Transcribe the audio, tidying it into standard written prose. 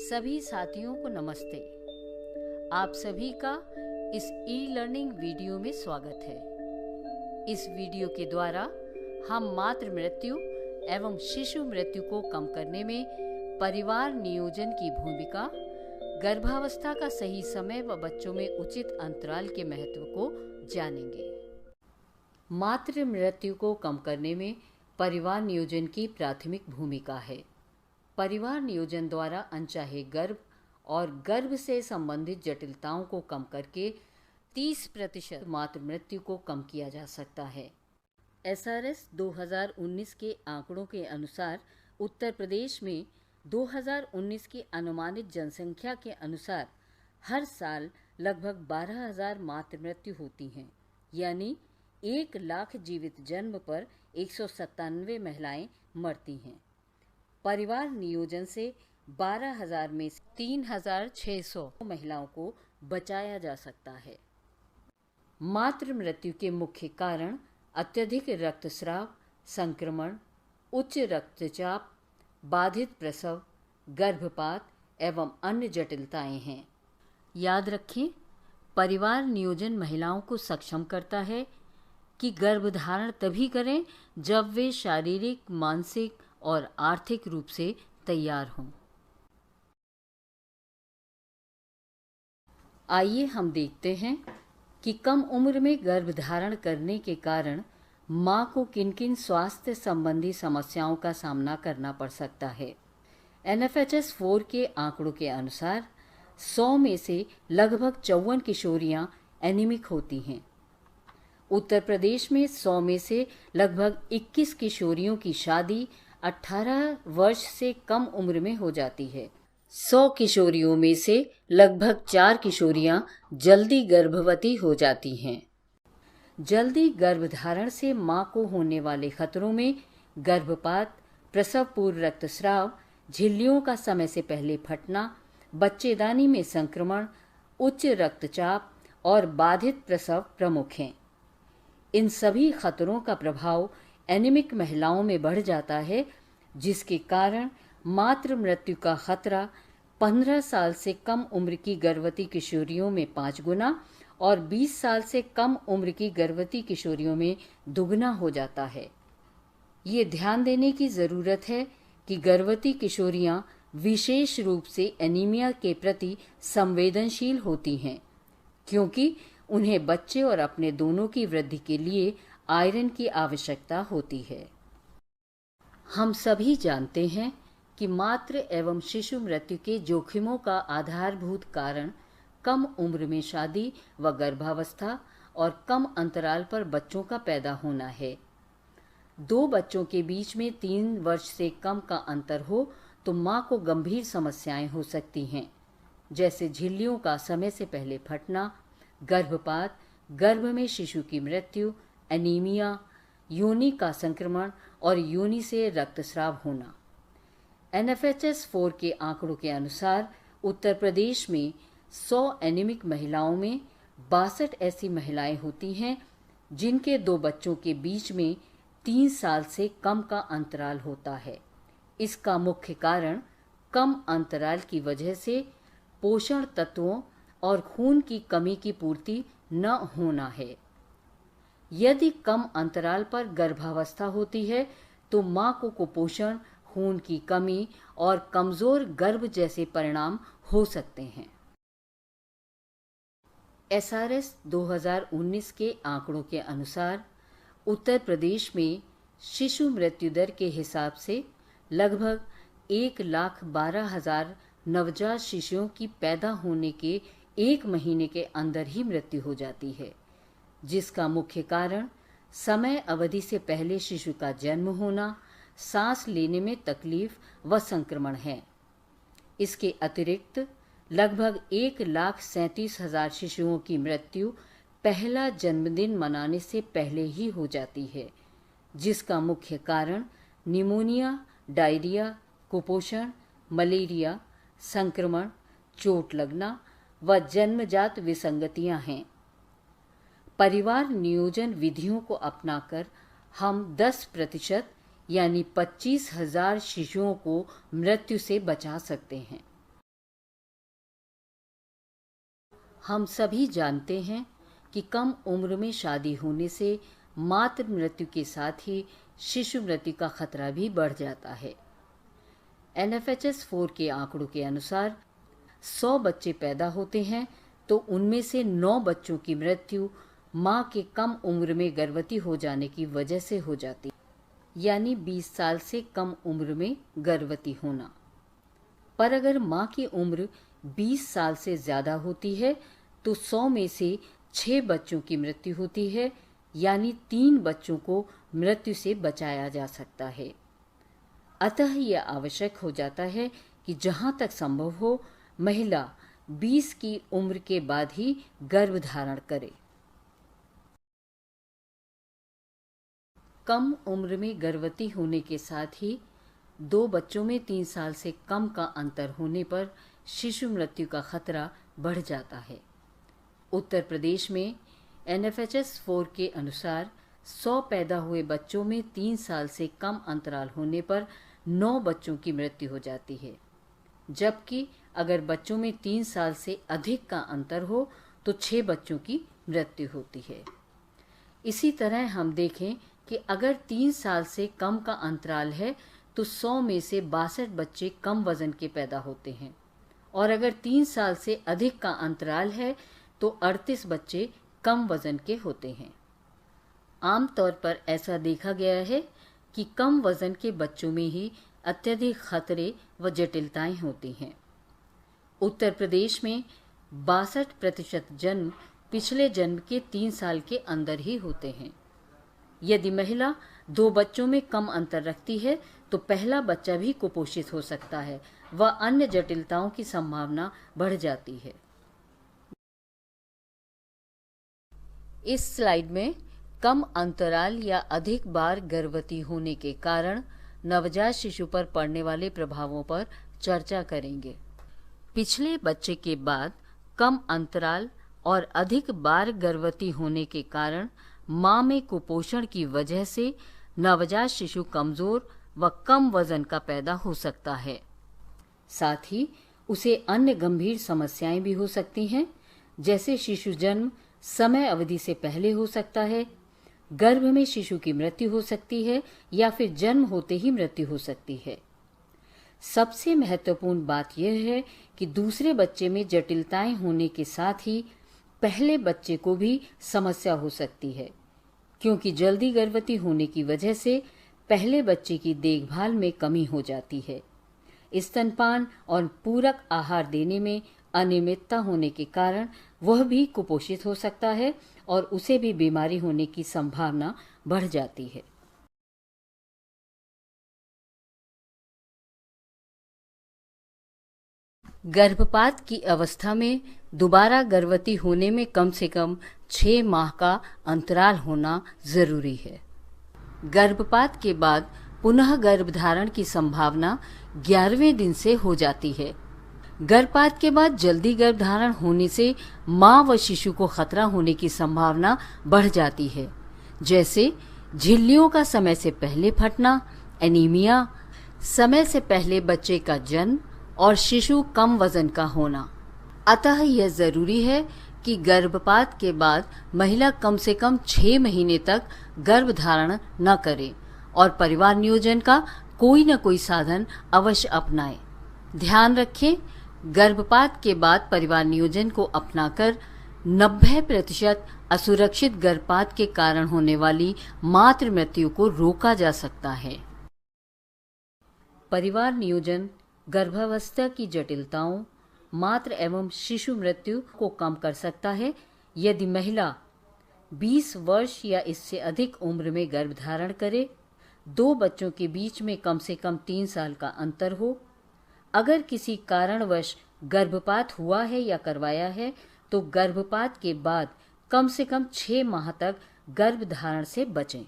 सभी साथियों को नमस्ते। आप सभी का इस ई लर्निंग वीडियो में स्वागत है। इस वीडियो के द्वारा हम मातृ मृत्यु एवं शिशु मृत्यु को कम करने में परिवार नियोजन की भूमिका, गर्भावस्था का सही समय व बच्चों में उचित अंतराल के महत्व को जानेंगे। मातृ मृत्यु को कम करने में परिवार नियोजन की प्राथमिक भूमिका है। परिवार नियोजन द्वारा अनचाहे गर्भ और गर्भ से संबंधित जटिलताओं को कम करके 30% मातृ मृत्यु को कम किया जा सकता है। SRS 2019 के आंकड़ों के अनुसार उत्तर प्रदेश में 2019 की अनुमानित जनसंख्या के अनुसार हर साल लगभग 12,000 मातृ मृत्यु होती हैं, यानी 1 लाख जीवित जन्म पर 197 महिलाएं मरती हैं। परिवार नियोजन से 12,000 में 3,600 महिलाओं को बचाया जा सकता है। मातृ मृत्यु के मुख्य कारण अत्यधिक रक्तस्राव, संक्रमण, उच्च रक्तचाप, बाधित प्रसव, गर्भपात एवं अन्य जटिलताएं हैं। याद रखें, परिवार नियोजन महिलाओं को सक्षम करता है कि गर्भधारण तभी करें जब वे शारीरिक, मानसिक और आर्थिक रूप से तैयार हों। आइए हम देखते हैं कि कम उम्र में गर्भधारण करने के कारण मां को किन-किन स्वास्थ्य संबंधी समस्याओं का सामना करना पड़ सकता है। NFHS 4 के आंकड़ों के अनुसार 100 में से लगभग 54 किशोरियां एनीमिक होती हैं। उत्तर प्रदेश में 100 में से लगभग 21 किशोरियों की शादी 18 वर्ष से कम उम्र में हो जाती है। 100 किशोरियों में से लगभग 4 किशोरियां जल्दी गर्भवती हो जाती हैं। जल्दी गर्भधारण से मां को होने वाले खतरों में गर्भपात, प्रसव पूर्व रक्तस्राव, झिल्लियों का समय से पहले फटना, बच्चेदानी में संक्रमण, उच्च रक्तचाप और बाधित प्रसव प्रमुख हैं। इन सभी खतरों का प्रभाव एनीमिक महिलाओं में बढ़ जाता है, जिसके कारण मातृ मृत्यु का खतरा 15 साल से कम उम्र की गर्भवती किशोरियों में 5 गुना और 20 साल से कम उम्र की गर्भवती किशोरियों में दुगना हो जाता है। ये ध्यान देने की ज़रूरत है कि गर्भवती किशोरियां विशेष रूप से एनीमिया के प्रति संवेदनशील होती हैं, क्योंकि उन्हें बच्चे और अपने दोनों की वृद्धि के लिए आयरन की आवश्यकता होती है। हम सभी जानते हैं कि मातृ एवं शिशु मृत्यु के जोखिमों का आधारभूत कारण कम उम्र में शादी व गर्भावस्था और कम अंतराल पर बच्चों का पैदा होना है। 2 बच्चों के बीच में 3 वर्ष से कम का अंतर हो तो मां को गंभीर समस्याएं हो सकती हैं, जैसे झिल्लियों का समय से पहले फटना, गर्भपात, गर्भ में शिशु की मृत्यु, एनीमिया, योनि का संक्रमण और योनि से रक्तस्राव होना। NFHS 4 के आंकड़ों के अनुसार उत्तर प्रदेश में 100 एनीमिक महिलाओं में 62 ऐसी महिलाएं होती हैं जिनके 2 बच्चों के बीच में 3 साल से कम का अंतराल होता है। इसका मुख्य कारण कम अंतराल की वजह से पोषण तत्वों और खून की कमी की पूर्ति न होना है। यदि कम अंतराल पर गर्भावस्था होती है तो मां को कुपोषण, खून की कमी और कमजोर गर्भ जैसे परिणाम हो सकते हैं। SRS 2019 के आंकड़ों के अनुसार उत्तर प्रदेश में शिशु मृत्यु दर के हिसाब से लगभग 1,12,000 नवजात शिशुओं की पैदा होने के 1 महीने के अंदर ही मृत्यु हो जाती है, जिसका मुख्य कारण समय अवधि से पहले शिशु का जन्म होना, सांस लेने में तकलीफ व संक्रमण है। इसके अतिरिक्त लगभग 1,37,000 शिशुओं की मृत्यु पहला जन्मदिन मनाने से पहले ही हो जाती है, जिसका मुख्य कारण निमोनिया, डायरिया, कुपोषण, मलेरिया, संक्रमण, चोट लगना व जन्मजात विसंगतियां हैं। परिवार नियोजन विधियों को अपनाकर हम 10% यानी 25,000 शिशुओं को मृत्यु से बचा सकते हैं। हम सभी जानते हैं कि कम उम्र में शादी होने से मातृ मृत्यु के साथ ही शिशु मृत्यु का खतरा भी बढ़ जाता है। NFHS 4 के आंकड़ों के अनुसार 100 बच्चे पैदा होते हैं तो उनमें से 9 बच्चों की मृत्यु मां के कम उम्र में गर्भवती हो जाने की वजह से हो जाती, यानी 20 साल से कम उम्र में गर्भवती होना। पर अगर मां की उम्र 20 साल से ज्यादा होती है तो 100 में से 6 बच्चों की मृत्यु होती है, यानी 3 बच्चों को मृत्यु से बचाया जा सकता है। अतः यह आवश्यक हो जाता है कि जहां तक संभव हो महिला 20 की उम्र के बाद ही गर्भधारण करे। कम उम्र में गर्भवती होने के साथ ही 2 बच्चों में 3 साल से कम का अंतर होने पर शिशु मृत्यु का खतरा बढ़ जाता है। उत्तर प्रदेश में NFHS 4 के अनुसार 100 पैदा हुए बच्चों में 3 साल से कम अंतराल होने पर 9 बच्चों की मृत्यु हो जाती है, जबकि अगर बच्चों में 3 साल से अधिक का अंतर हो तो 6 बच्चों की मृत्यु होती है। इसी तरह हम देखें कि अगर 3 साल से कम का अंतराल है तो 100 में से 62 बच्चे कम वजन के पैदा होते हैं, और अगर 3 साल से अधिक का अंतराल है तो 38 बच्चे कम वजन के होते हैं। आमतौर पर ऐसा देखा गया है कि कम वजन के बच्चों में ही अत्यधिक खतरे व जटिलताएं होती हैं। उत्तर प्रदेश में 62% जन्म पिछले जन्म के 3 साल के अंदर ही होते हैं। यदि महिला 2 बच्चों में कम अंतर रखती है तो पहला बच्चा भी कुपोषित हो सकता है व अन्य जटिलताओं की संभावना बढ़ जाती है। इस स्लाइड में कम अंतराल या अधिक बार गर्भवती होने के कारण नवजात शिशु पर पड़ने वाले प्रभावों पर चर्चा करेंगे। पिछले बच्चे के बाद कम अंतराल और अधिक बार गर्भवती होने के कारण मां में कुपोषण की वजह से नवजात शिशु कमजोर व कम वजन का पैदा हो सकता है। साथ ही उसे अन्य गंभीर समस्याएं भी हो सकती हैं, जैसे शिशु जन्म समय अवधि से पहले हो सकता है, गर्भ में शिशु की मृत्यु हो सकती है या फिर जन्म होते ही मृत्यु हो सकती है। सबसे महत्वपूर्ण बात यह है कि दूसरे बच्चे में जटिलताएं होने के साथ ही पहले बच्चे को भी समस्या हो सकती है, क्योंकि जल्दी गर्भवती होने की वजह से पहले बच्चे की देखभाल में कमी हो जाती है। स्तनपान और पूरक आहार देने में अनियमितता होने के कारण वह भी कुपोषित हो सकता है और उसे भी बीमारी होने की संभावना बढ़ जाती है। गर्भपात की अवस्था में दोबारा गर्भवती होने में कम से कम 6 माह का अंतराल होना जरूरी है। गर्भपात के बाद पुनः गर्भधारण की संभावना 11वें दिन से हो जाती है। गर्भपात के बाद जल्दी गर्भधारण होने से मां व शिशु को खतरा होने की संभावना बढ़ जाती है, जैसे झिल्लियों का समय से पहले फटना, एनीमिया, समय से पहले बच्चे का जन्म और शिशु कम वजन का होना। अतः यह जरूरी है कि गर्भपात के बाद महिला कम से कम 6 महीने तक गर्भधारण न करे और परिवार नियोजन का कोई न कोई साधन अवश्य अपनाए। ध्यान रखें, गर्भपात के बाद परिवार नियोजन को अपनाकर 90% असुरक्षित गर्भपात के कारण होने वाली मातृ मृत्यु को रोका जा सकता है। परिवार नियोजन गर्भावस्था की जटिलताओं, मातृ एवं शिशु मृत्यु को कम कर सकता है यदि महिला 20 वर्ष या इससे अधिक उम्र में गर्भधारण करे, 2 बच्चों के बीच में कम से कम 3 साल का अंतर हो, अगर किसी कारणवश गर्भपात हुआ है या करवाया है तो गर्भपात के बाद कम से कम 6 माह तक गर्भधारण से बचें।